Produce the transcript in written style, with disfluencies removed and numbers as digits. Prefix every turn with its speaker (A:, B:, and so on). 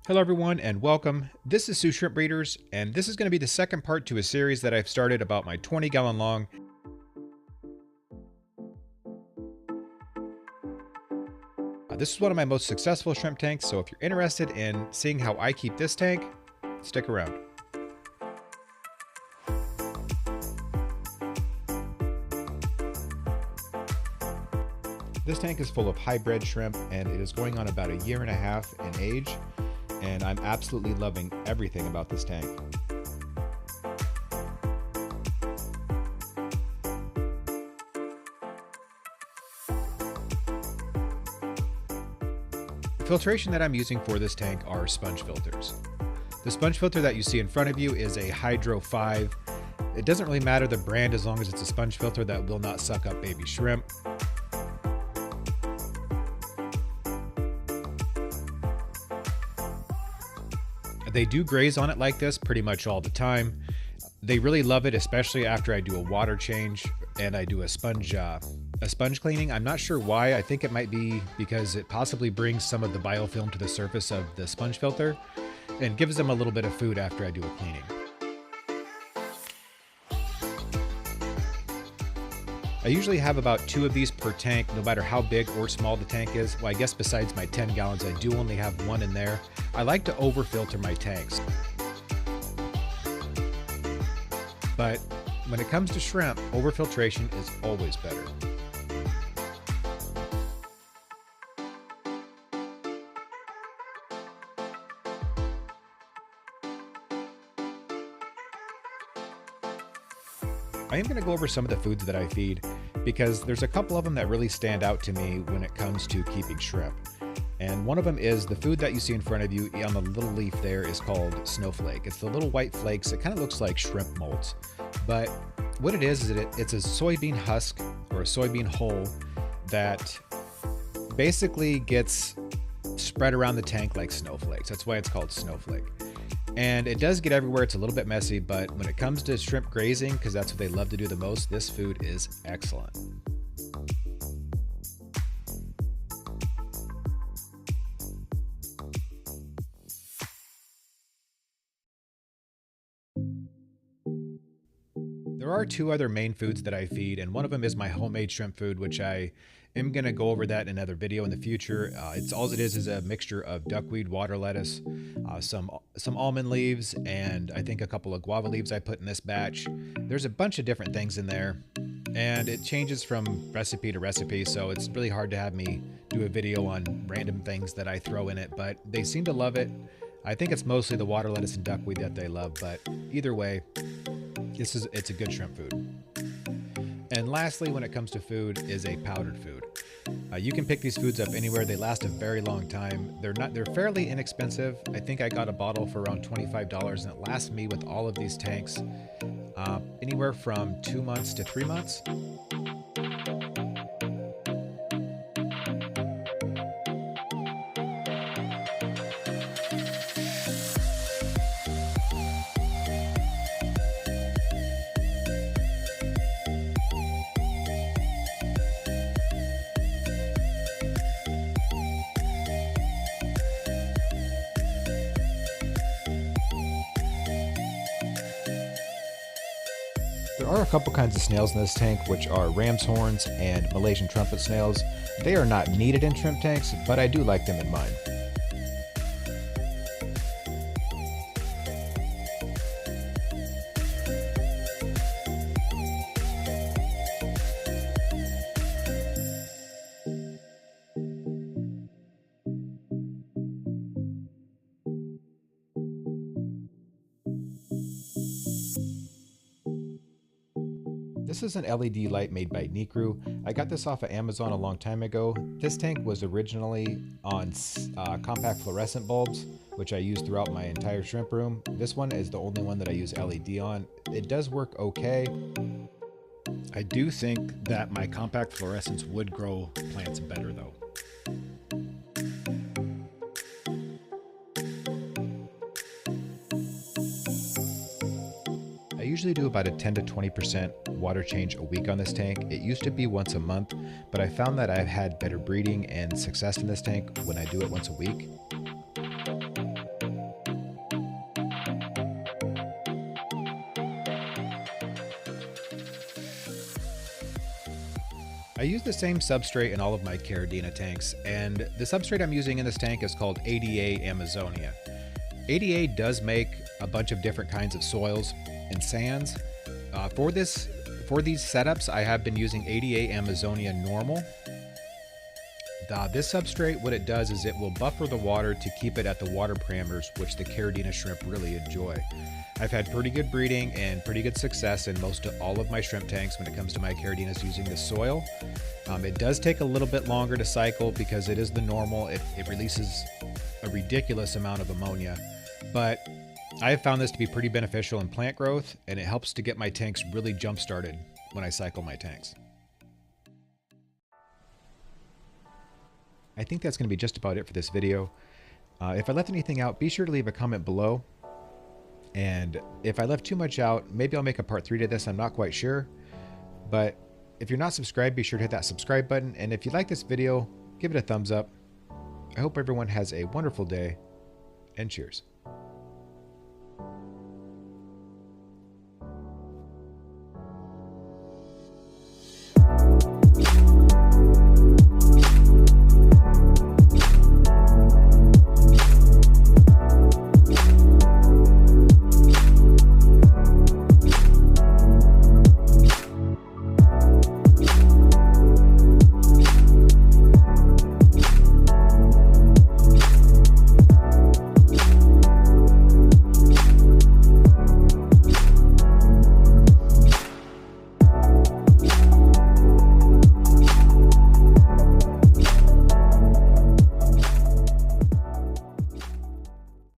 A: Hello everyone and welcome. This is Sue Shrimp Breeders, and this is going to be the second part to a series that I've started about my 20-gallon long this is one of my most successful shrimp tanks, so if you're interested in seeing how I keep this tank, stick around. This tank is full of hybrid shrimp and it is going on about 1.5 years in age, and I'm absolutely loving everything about this tank. The filtration that I'm using for this tank are sponge filters. The sponge filter that you see in front of you is a Hydro 5. It doesn't really matter the brand as long as it's a sponge filter that will not suck up baby shrimp. They do graze on it like this pretty much all the time. They really love it, especially after I do a water change and I do a sponge cleaning. I'm not sure why. I think it might be because it possibly brings some of the biofilm to the surface of the sponge filter and gives them a little bit of food after I do a cleaning. I usually have about 2 of these per tank, no matter how big or small the tank is. Well, I guess besides my 10 gallons, I do only have 1 in there. I like to over-filter my tanks. But when it comes to shrimp, over-filtration is always better. I am going to go over some of the foods that I feed because there's a couple of them that really stand out to me when it comes to keeping shrimp. And one of them is the food that you see in front of you on the little leaf there is called snowflake. It's the little white flakes. It kind of looks like shrimp molds. But what it is it's a soybean husk or a soybean hull that basically gets spread around the tank like snowflakes. That's why it's called snowflake. And it does get everywhere. It's a little bit messy, but when it comes to shrimp grazing, because that's what they love to do the most, this food is excellent. There are 2 other main foods that I feed, and one of them is my homemade shrimp food, which I am going to go over that in another video in the future. It's all it is a mixture of duckweed, water lettuce, some almond leaves, and I think a couple of guava leaves I put in this batch. There's a bunch of different things in there, and it changes from recipe to recipe, so it's really hard to have me do a video on random things that I throw in it, but they seem to love it. I think it's mostly the water lettuce and duckweed that they love, but either way, it's a good shrimp food. And lastly, when it comes to food, is a powdered food. You can pick these foods up anywhere. They last a very long time. They're fairly inexpensive. I think I got a bottle for around $25, and it lasts me with all of these tanks anywhere from 2 months to 3 months. There are a couple kinds of snails in this tank, which are ram's horns and Malaysian trumpet snails. They are not needed in shrimp tanks, but I do like them in mine. This is an LED light made by Nikru. I got this off of Amazon a long time ago. This tank was originally on compact fluorescent bulbs, which I use throughout my entire shrimp room. This one is the only one that I use LED on. It does work okay. I do think that my compact fluorescents would grow plants better though. usually do about a 10 to 20% water change a week on this tank. It used to be once a month, but I found that I've had better breeding and success in this tank when I do it once a week. I use the same substrate in all of my caridina tanks, and the substrate I'm using in this tank is called ADA Amazonia. ADA does make a bunch of different kinds of soils and sands. For these setups, I have been using ADA Amazonia Normal. This substrate, what it does is it will buffer the water to keep it at the water parameters which the caridina shrimp really enjoy. I've had pretty good breeding and pretty good success in most of all of my shrimp tanks when it comes to my caridinas using the soil. It does take a little bit longer to cycle because it is the normal. It releases a ridiculous amount of ammonia, but I have found this to be pretty beneficial in plant growth, and it helps to get my tanks really jump started when I cycle my tanks. I think that's going to be just about it for this video. If I left anything out, be sure to leave a comment below. And if I left too much out, maybe I'll make a part 3 to this. I'm not quite sure. But if you're not subscribed, be sure to hit that subscribe button. And if you like this video, give it a thumbs up. I hope everyone has a wonderful day, and cheers.